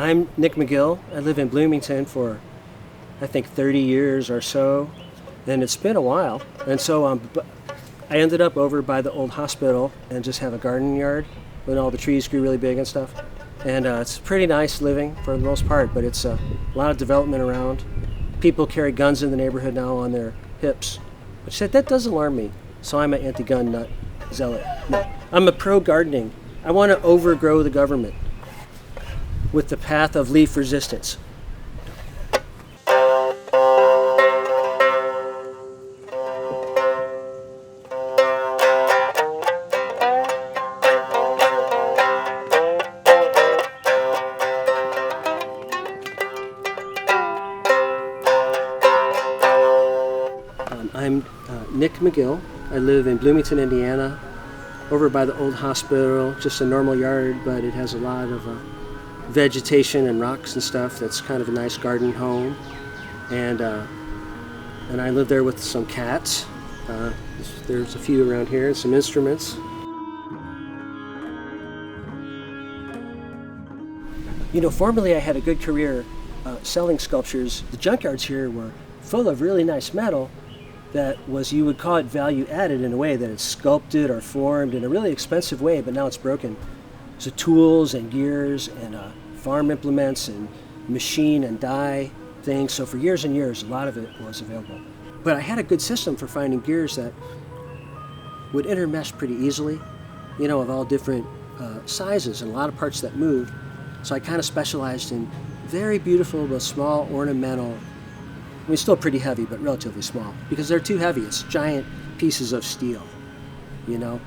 I'm Nick McGill. I live in Bloomington for, I think, 30 years or so, and it's been a while. And so I ended up over by the old hospital and just have a garden yard when all the trees grew really big and stuff. And it's pretty nice living for the most part, but it's a lot of development around. People carry guns in the neighborhood now on their hips, which that does alarm me. So I'm an anti-gun nut zealot. No, I'm a pro-gardening. I want to overgrow the government with the path of least resistance. I'm Nick McGill. I live in Bloomington, Indiana, over by the old hospital, just a normal yard, but it has a lot of vegetation and rocks and stuff. That's kind of a nice garden home. And I live there with some cats. There's a few around here and some instruments. You know, formerly I had a good career selling sculptures. The junkyards here were full of really nice metal that was, you would call it value added in a way, that it's sculpted or formed in a really expensive way, but now it's broken. So tools and gears and farm implements and machine and die things. So for years and years, a lot of it was available. But I had a good system for finding gears that would intermesh pretty easily, you know, of all different sizes and a lot of parts that moved. So I kind of specialized in very beautiful but small ornamental, I mean, still pretty heavy, but relatively small, because they're too heavy. It's giant pieces of steel, you know.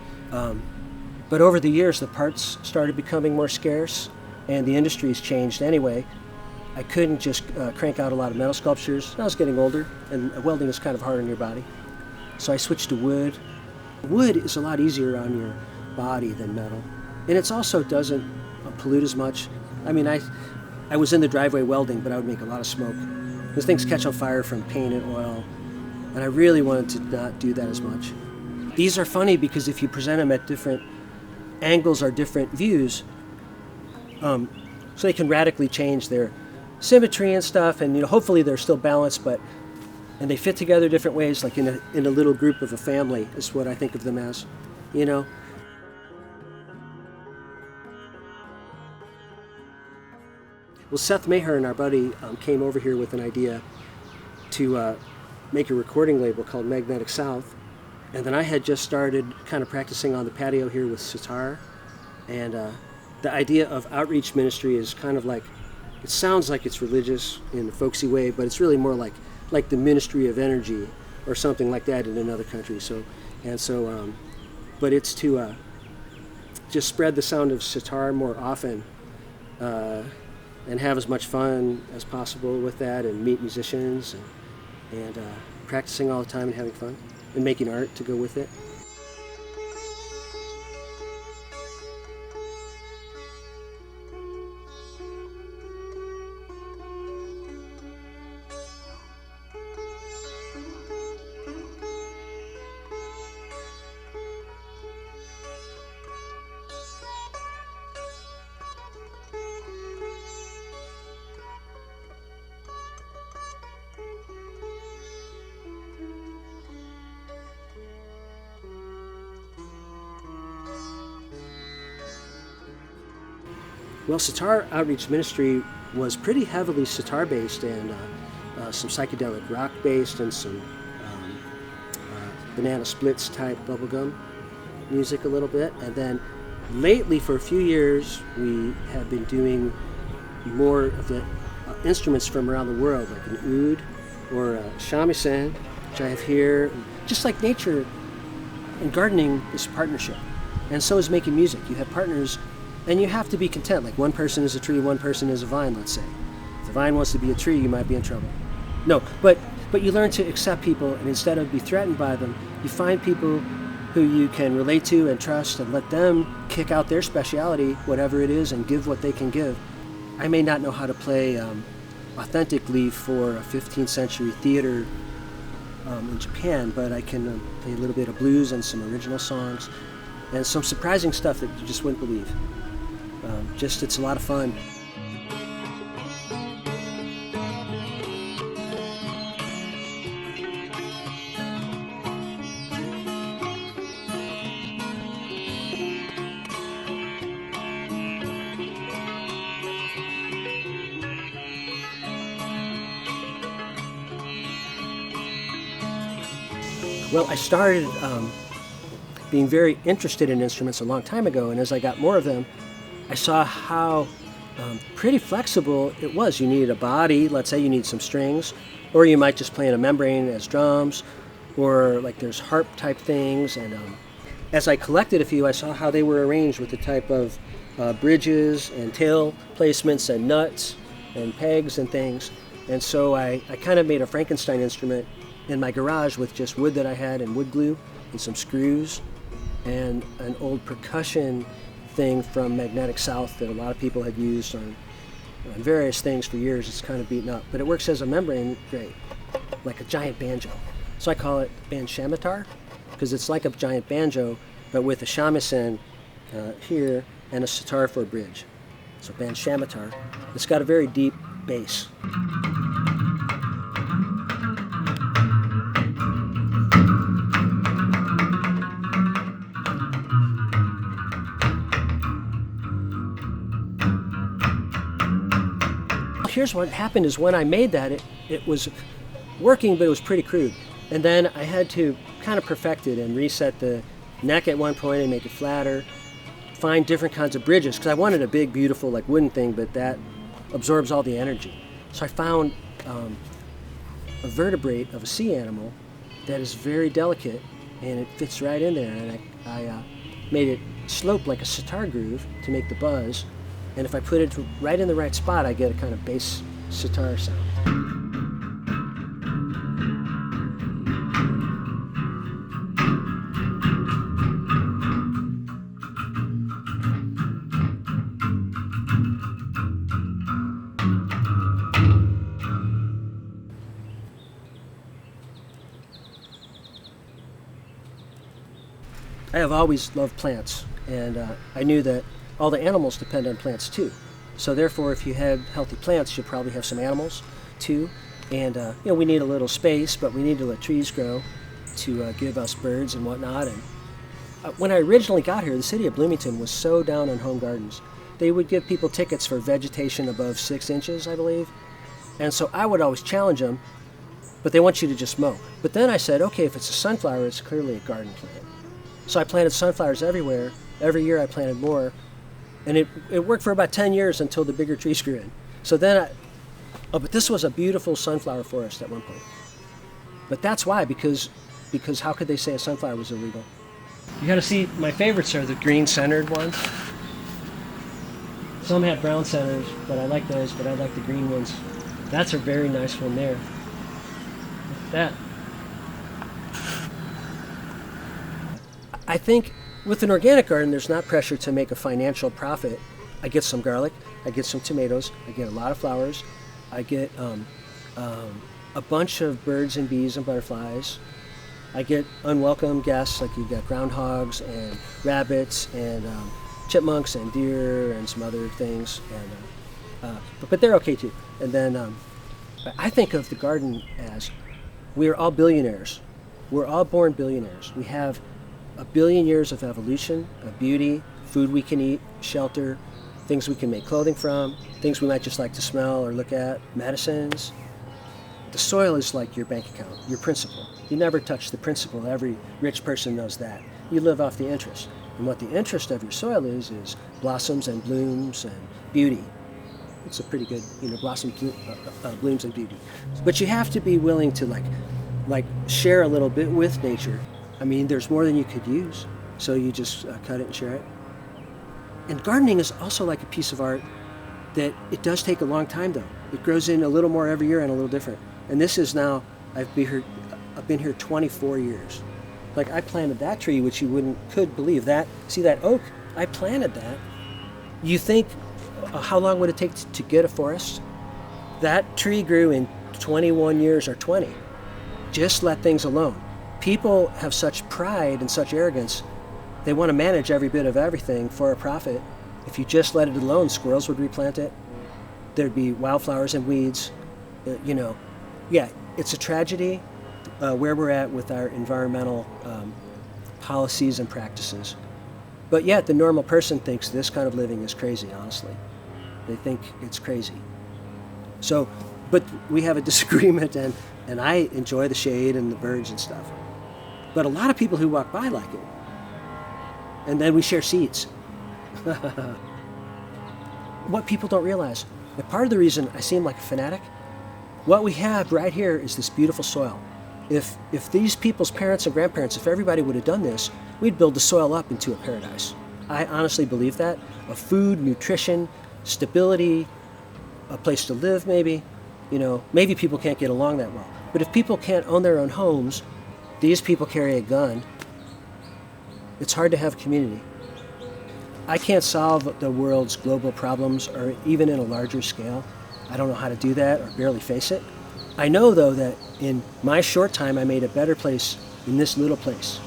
But over the years, the parts started becoming more scarce, and the industry's changed anyway. I couldn't just crank out a lot of metal sculptures. I was getting older, and welding is kind of hard on your body. So I switched to wood. Wood is a lot easier on your body than metal, and it also doesn't pollute as much. I mean, I was in the driveway welding, but I would make a lot of smoke. Those things catch on fire from paint and oil, and I really wanted to not do that as much. These are funny because if you present them at different angles or different views, so they can radically change their symmetry and stuff, and you know, hopefully they're still balanced, and they fit together different ways, like in a little group of a family is what I think of them as, you know. Well, Seth Mahern, our buddy, came over here with an idea to make a recording label called Magnetic South. And then I had just started kind of practicing on the patio here with sitar. And the idea of Outreach Ministry is kind of like, it sounds like it's religious in a folksy way, but it's really more like the Ministry of Energy or something like that in another country. But it's to just spread the sound of sitar more often. And have as much fun as possible with that, and meet musicians, and practicing all the time and having fun, and making art to go with it. Well, Sitar Outreach Ministry was pretty heavily sitar-based and some psychedelic rock-based and some Banana Splits type bubblegum music a little bit. And then lately, for a few years, we have been doing more of the instruments from around the world, like an oud or a shamisen, which I have here. Just like nature and gardening is a partnership, and so is making music. You have partners. And you have to be content. Like one person is a tree, one person is a vine, let's say. If the vine wants to be a tree, you might be in trouble. No, but you learn to accept people, and instead of be threatened by them, you find people who you can relate to and trust, and let them kick out their speciality, whatever it is, and give what they can give. I may not know how to play authentically for a 15th century theater in Japan, but I can play a little bit of blues and some original songs, and some surprising stuff that you just wouldn't believe. It's a lot of fun. Well, I started being very interested in instruments a long time ago, and as I got more of them, I saw how pretty flexible it was. You need a body, let's say you need some strings, or you might just play in a membrane as drums, or like there's harp type things. And as I collected a few, I saw how they were arranged with the type of bridges and tail placements and nuts and pegs and things. And so I kind of made a Frankenstein instrument in my garage with just wood that I had and wood glue and some screws and an old percussion thing from Magnetic South that a lot of people had used on various things for years. It's kind of beaten up, but it works as a membrane great, like a giant banjo. So I call it banshamitar because it's like a giant banjo, but with a shamisen here and a sitar for a bridge. So banshamitar. It's got a very deep bass. Here's what happened is when I made that, it was working, but it was pretty crude. And then I had to kind of perfect it and reset the neck at one point and make it flatter, find different kinds of bridges, because I wanted a big, beautiful, like wooden thing, but that absorbs all the energy. So I found a vertebrate of a sea animal that is very delicate, and it fits right in there. And I made it slope like a sitar groove to make the buzz. And if I put it right in the right spot, I get a kind of bass sitar sound. I have always loved plants, and I knew that all the animals depend on plants too. So therefore, if you had healthy plants, you'd probably have some animals too. And we need a little space, but we need to let trees grow to give us birds and whatnot. And when I originally got here, the city of Bloomington was so down on home gardens. They would give people tickets for vegetation above 6 inches, I believe. And so I would always challenge them, but they want you to just mow. But then I said, okay, if it's a sunflower, it's clearly a garden plant. So I planted sunflowers everywhere. Every year I planted more. And it worked for about 10 years until the bigger trees grew in. So then but this was a beautiful sunflower forest at one point. But that's why, because how could they say a sunflower was illegal? You gotta see, my favorites are the green centered ones. Some have brown centers, but I like those, but I like the green ones. That's a very nice one there. That. I think with an organic garden, there's not pressure to make a financial profit. I get some garlic, I get some tomatoes, I get a lot of flowers, I get a bunch of birds and bees and butterflies. I get unwelcome guests, like you got groundhogs and rabbits and chipmunks and deer and some other things, and but they're okay too. And then I think of the garden as we are all billionaires. We're all born billionaires. We have 1 billion years of evolution, of beauty, food we can eat, shelter, things we can make clothing from, things we might just like to smell or look at, medicines. The soil is like your bank account, your principal. You never touch the principal. Every rich person knows that. You live off the interest. And what the interest of your soil is blossoms and blooms and beauty. It's a pretty good, blossom, blooms and beauty. But you have to be willing to like share a little bit with nature. I mean, there's more than you could use, so you just cut it and share it. And gardening is also like a piece of art that it does take a long time, though. It grows in a little more every year and a little different. And this is now, I've been here 24 years. Like, I planted that tree, which you could believe that. See that oak? I planted that. You think, how long would it take to get a forest? That tree grew in 21 years or 20. Just let things alone. People have such pride and such arrogance. They want to manage every bit of everything for a profit. If you just let it alone, squirrels would replant it. There'd be wildflowers and weeds. Yeah, it's a tragedy where we're at with our environmental policies and practices. But yet the normal person thinks this kind of living is crazy, honestly. They think it's crazy. So, but we have a disagreement, and I enjoy the shade and the birds and stuff. But a lot of people who walk by like it. And then we share seeds. What people don't realize, and part of the reason I seem like a fanatic, what we have right here is this beautiful soil. If these people's parents and grandparents, if everybody would have done this, we'd build the soil up into a paradise. I honestly believe that. Of food, nutrition, stability, a place to live maybe. Maybe people can't get along that well. But if people can't own their own homes, these people carry a gun, it's hard to have community. I can't solve the world's global problems, or even in a larger scale. I don't know how to do that, or barely face it. I know, though, that in my short time, I made a better place in this little place.